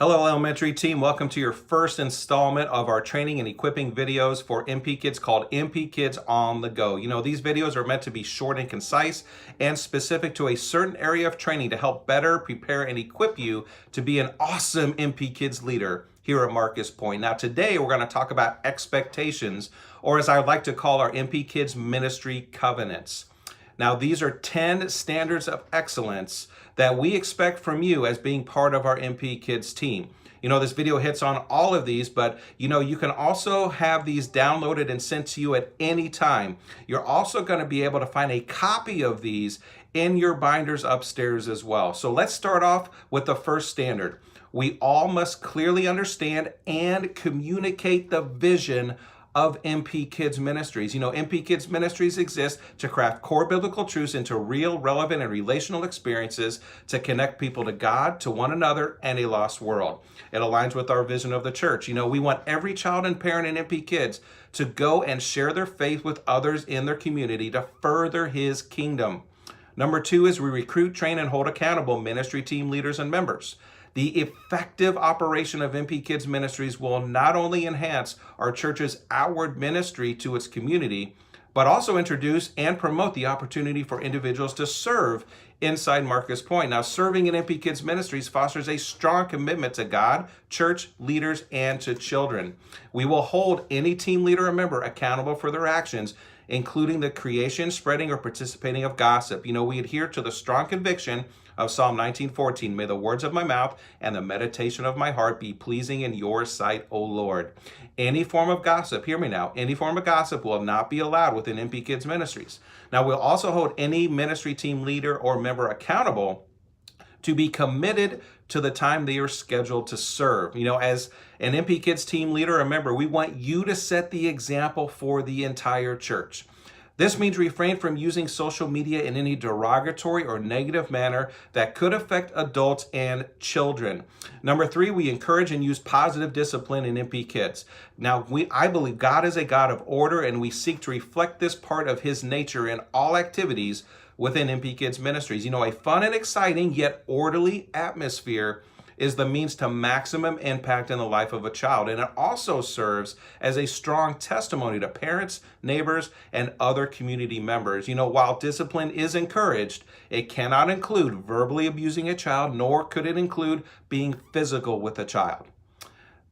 Hello, elementary team. Welcome to your first installment of our training and equipping videos for MP Kids called MP Kids on the Go. You know, these videos are meant to be short and concise and specific to a certain area of training to help better prepare and equip you to be an awesome MP Kids leader here at Marcus Point. Now, today we're going to talk about expectations, or as I would like to call our MP Kids ministry covenants. Now, these are 10 standards of excellence that we expect from you as being part of our MP Kids team. You know, this video hits on all of these, but you know, you can also have these downloaded and sent to you at any time. You're also going to be able to find a copy of these in your binders upstairs as well. So let's start off with the first standard. We all must clearly understand and communicate the vision of MP Kids Ministries. You know, MP Kids Ministries exist to craft core biblical truths into real, relevant, and relational experiences to connect people to God, to one another, and a lost world. It aligns with our vision of the church. You know, we want every child and parent in MP Kids to go and share their faith with others in their community to further His kingdom. Number 2 is we recruit, train, and hold accountable ministry team leaders and members. The effective operation of MP Kids Ministries will not only enhance our church's outward ministry to its community, but also introduce and promote the opportunity for individuals to serve inside Marcus Point. Now, serving in MP Kids Ministries fosters a strong commitment to God, church, leaders, and to children. We will hold any team leader or member accountable for their actions, including the creation, spreading, or participating of gossip. You know, we adhere to the strong conviction of Psalm 19:14, may the words of my mouth and the meditation of my heart be pleasing in your sight, O Lord. Any form of gossip, hear me now, any form of gossip will not be allowed within MP Kids Ministries. Now, we'll also hold any ministry team leader or member accountable to be committed to the time they are scheduled to serve. You know, as an MP Kids team leader or member, we want you to set the example for the entire church. This means refrain from using social media in any derogatory or negative manner that could affect adults and children. Number 3, we encourage and use positive discipline in MP Kids. Now, I believe God is a God of order, and we seek to reflect this part of His nature in all activities within MP Kids Ministries. You know, a fun and exciting yet orderly atmosphere is the means to maximum impact in the life of a child. And it also serves as a strong testimony to parents, neighbors, and other community members. You know, while discipline is encouraged, it cannot include verbally abusing a child, nor could it include being physical with a child.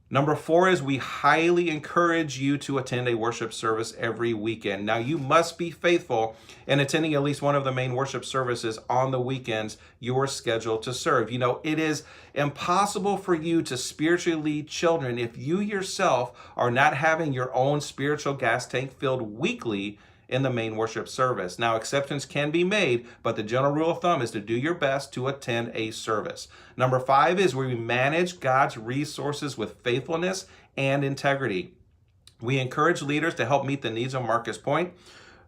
Number 4 is we highly encourage you to attend a worship service every weekend. Now, you must be faithful in attending at least one of the main worship services on the weekends you are scheduled to serve. You know, it is impossible for you to spiritually lead children if you yourself are not having your own spiritual gas tank filled weekly in the main worship service. Now, exceptions can be made, but the general rule of thumb is to do your best to attend a service. Number 5 is we manage God's resources with faithfulness and integrity. We encourage leaders to help meet the needs of Marcus Point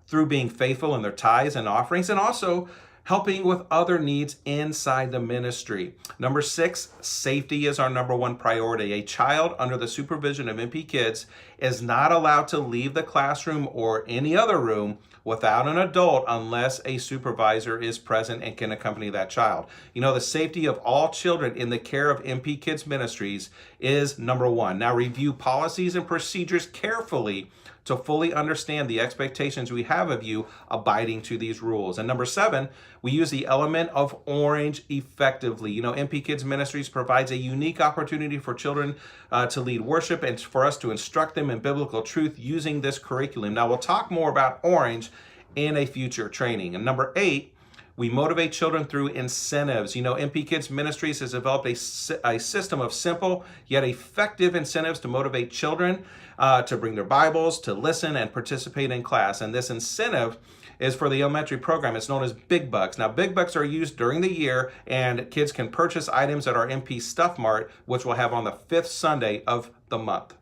through being faithful in their tithes and offerings, and also helping with other needs inside the ministry. Number 6, safety is our number 1 priority. A child under the supervision of MP Kids is not allowed to leave the classroom or any other room without an adult unless a supervisor is present and can accompany that child. You know, the safety of all children in the care of MP Kids Ministries is number 1. Now, review policies and procedures carefully to fully understand the expectations we have of you abiding to these rules. And number 7, we use the element of orange effectively. You know, MP Kids Ministries provides a unique opportunity for children to lead worship and for us to instruct them in biblical truth using this curriculum. Now, we'll talk more about orange in a future training. And number 8, we motivate children through incentives. You know, MP Kids Ministries has developed a system of simple yet effective incentives to motivate children to bring their Bibles, to listen, and participate in class. And this incentive is for the elementary program. It's known as Big Bucks. Now, Big Bucks are used during the year, and kids can purchase items at our MP Stuff Mart, which we'll have on the 5th Sunday of the month.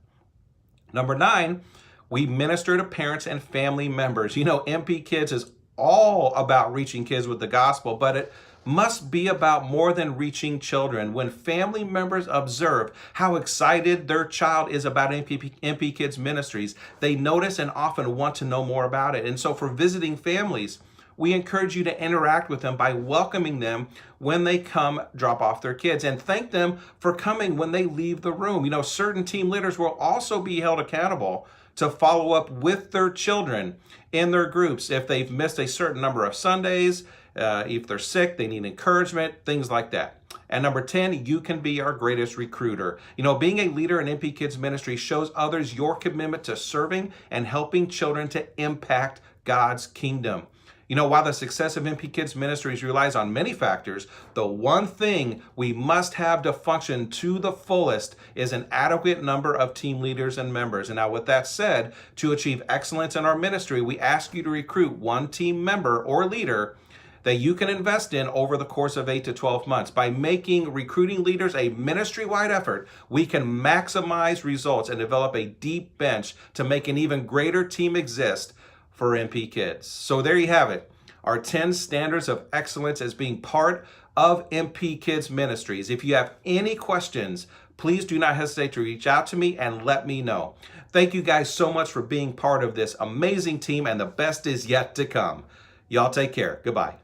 Number 9, we minister to parents and family members. You know, MP Kids is all about reaching kids with the gospel, but it must be about more than reaching children. When family members observe how excited their child is about MP Kids Ministries, they notice and often want to know more about it. And so for visiting families, we encourage you to interact with them by welcoming them when they come drop off their kids, and thank them for coming when they leave the room. You know, certain team leaders will also be held accountable to follow up with their children in their groups if they've missed a certain number of Sundays, if they're sick, they need encouragement, things like that. And number 10, you can be our greatest recruiter. You know, being a leader in MP Kids ministry shows others your commitment to serving and helping children to impact God's kingdom. You know, while the success of MP Kids Ministries relies on many factors, the one thing we must have to function to the fullest is an adequate number of team leaders and members. And now with that said, to achieve excellence in our ministry, we ask you to recruit one team member or leader that you can invest in over the course of 8 to 12 months. By making recruiting leaders a ministry-wide effort, we can maximize results and develop a deep bench to make an even greater team exist for MP Kids. So there you have it, our 10 standards of excellence as being part of MP Kids Ministries. If you have any questions, please do not hesitate to reach out to me and let me know. Thank you guys so much for being part of this amazing team, and the best is yet to come. Y'all take care. Goodbye.